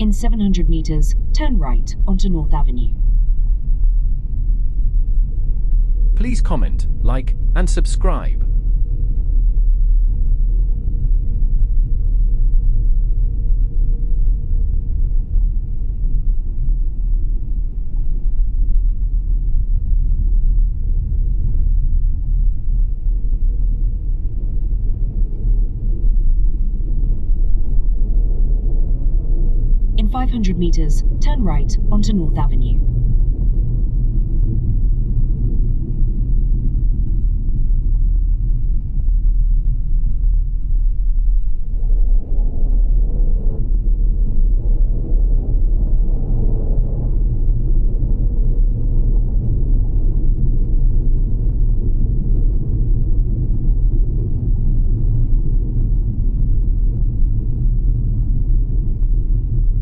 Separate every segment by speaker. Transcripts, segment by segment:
Speaker 1: In 700 meters, turn right onto North Avenue.
Speaker 2: Please comment, like, and subscribe.
Speaker 1: In 500 meters, turn right onto North Avenue.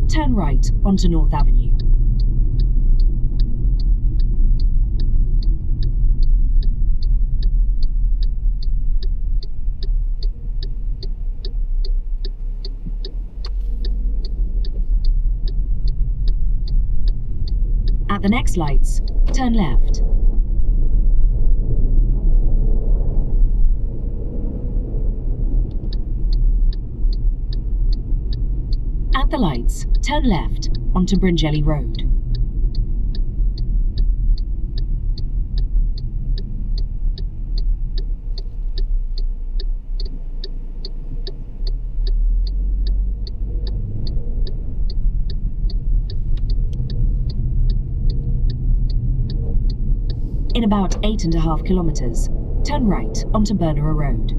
Speaker 1: Turn right onto North Avenue. At the next lights, turn left. At the lights, turn left onto Bringelly Road. In about 8.5 kilometers, turn right onto Bernera Road.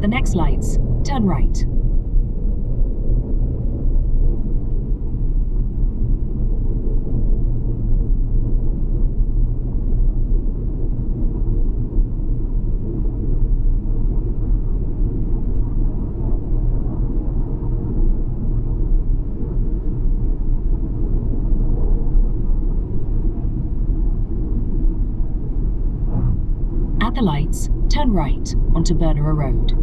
Speaker 1: the next lights, turn right. At the lights, turn right onto Burnera Road.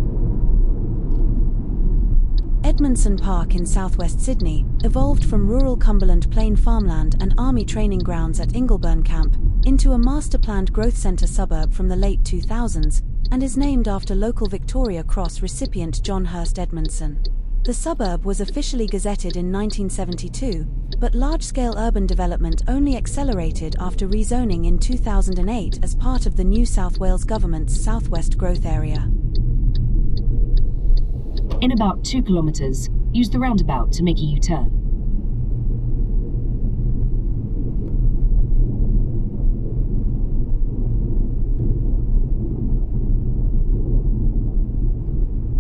Speaker 3: Edmondson Park in southwest Sydney evolved from rural Cumberland Plain farmland and army training grounds at Ingleburn Camp into a master-planned growth centre suburb from the late 2000s and is named after local Victoria Cross recipient John Hurst Edmondson. The suburb was officially gazetted in 1972, but large-scale urban development only accelerated after rezoning in 2008 as part of the New South Wales Government's Southwest Growth Area.
Speaker 1: In about 2 kilometres, use the roundabout to make a U-turn.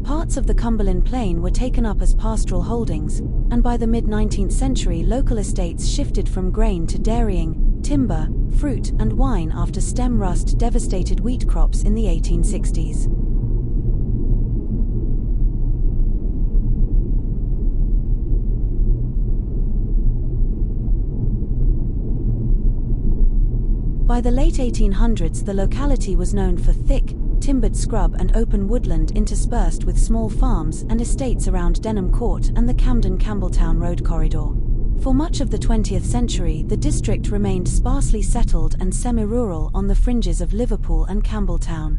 Speaker 3: Parts of the Cumberland Plain were taken up as pastoral holdings, and by the mid-19th century local estates shifted from grain to dairying, timber, fruit and wine after stem rust devastated wheat crops in the 1860s. By the late 1800s, the locality was known for thick, timbered scrub and open woodland interspersed with small farms and estates around Denham Court and the Camden-Campbelltown Road corridor. For much of the 20th century, the district remained sparsely settled and semi-rural on the fringes of Liverpool and Campbelltown.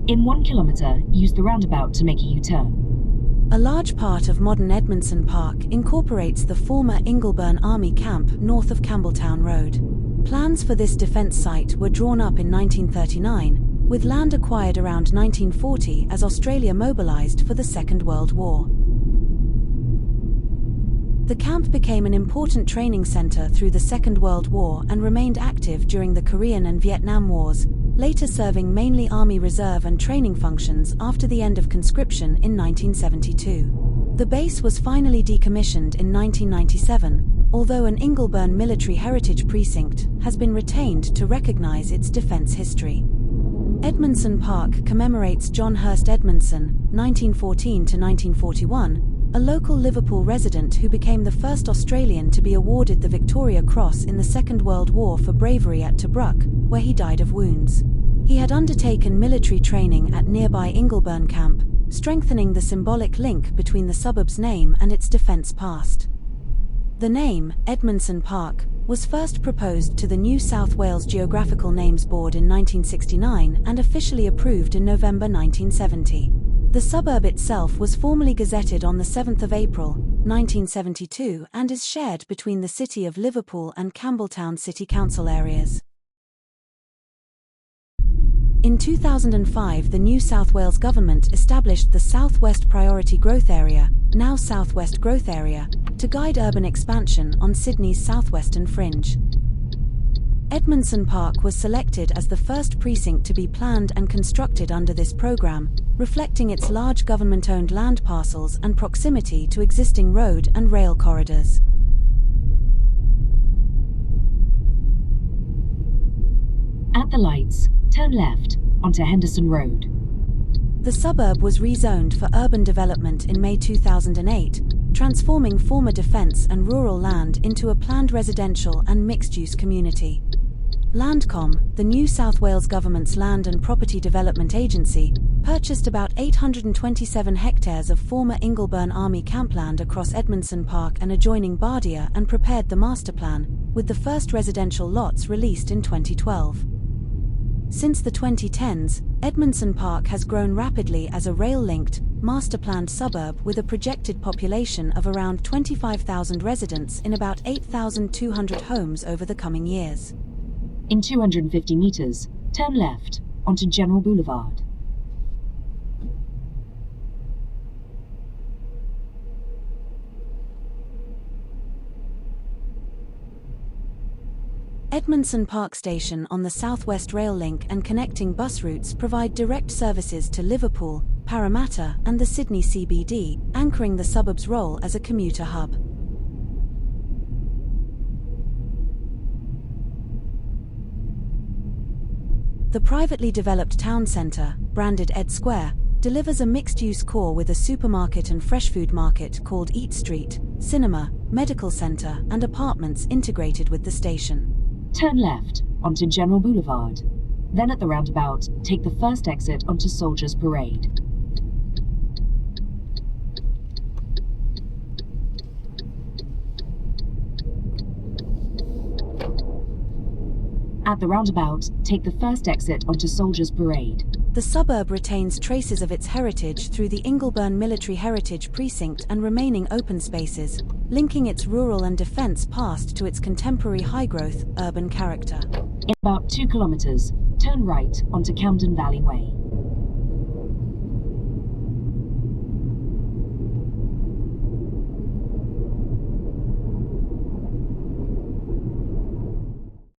Speaker 1: In 1 kilometre, use the roundabout to make a U-turn.
Speaker 3: A large part of modern Edmondson Park incorporates the former Ingleburn Army Camp north of Campbelltown Road. Plans for this defence site were drawn up in 1939, with land acquired around 1940 as Australia mobilised for the Second World War. The camp became an important training centre through the Second World War and remained active during the Korean and Vietnam Wars, later serving mainly Army Reserve and training functions after the end of conscription in 1972. The base was finally decommissioned in 1997, although an Ingleburn military heritage precinct has been retained to recognise its defence history. Edmondson Park commemorates John Hurst Edmondson, 1914 to 1941, a local Liverpool resident who became the first Australian to be awarded the Victoria Cross in the Second World War for bravery at Tobruk, where he died of wounds. He had undertaken military training at nearby Ingleburn Camp, strengthening the symbolic link between the suburb's name and its defence past. The name, Edmondson Park, was first proposed to the New South Wales Geographical Names Board in 1969 and officially approved in November 1970. The suburb itself was formally gazetted on the 7th of April, 1972 and is shared between the City of Liverpool and Campbelltown City Council areas. In 2005, the New South Wales Government established the South West Priority Growth Area, now South West Growth Area, to guide urban expansion on Sydney's southwestern fringe. Edmondson Park was selected as the first precinct to be planned and constructed under this programme, reflecting its large government-owned land parcels and proximity to existing road and rail corridors.
Speaker 1: At the lights, turn left onto Henderson Road.
Speaker 3: The suburb was rezoned for urban development in May 2008, transforming former defence and rural land into a planned residential and mixed-use community. Landcom, the New South Wales Government's land and property development agency, purchased about 827 hectares of former Ingleburn Army campland across Edmondson Park and adjoining Bardia and prepared the master plan, with the first residential lots released in 2012. Since the 2010s, Edmondson Park has grown rapidly as a rail-linked, master-planned suburb with a projected population of around 25,000 residents in about 8,200 homes over the coming years.
Speaker 1: In 250 metres, turn left onto General Boulevard.
Speaker 3: Edmondson Park Station on the South West Rail Link and connecting bus routes provide direct services to Liverpool, Parramatta, and the Sydney CBD, anchoring the suburb's role as a commuter hub. The privately developed town centre, branded Ed Square, delivers a mixed-use core with a supermarket and fresh food market called Eat Street, cinema, medical centre, and apartments integrated with the station.
Speaker 1: Turn left onto General Boulevard. Then at the roundabout, take the first exit onto Soldiers Parade. At the roundabout, take the first exit onto Soldiers Parade.
Speaker 3: The suburb retains traces of its heritage through the Ingleburn Military Heritage Precinct and remaining open spaces, linking its rural and defence past to its contemporary high-growth, urban character.
Speaker 1: In about 2 kilometres, turn right onto Camden Valley Way.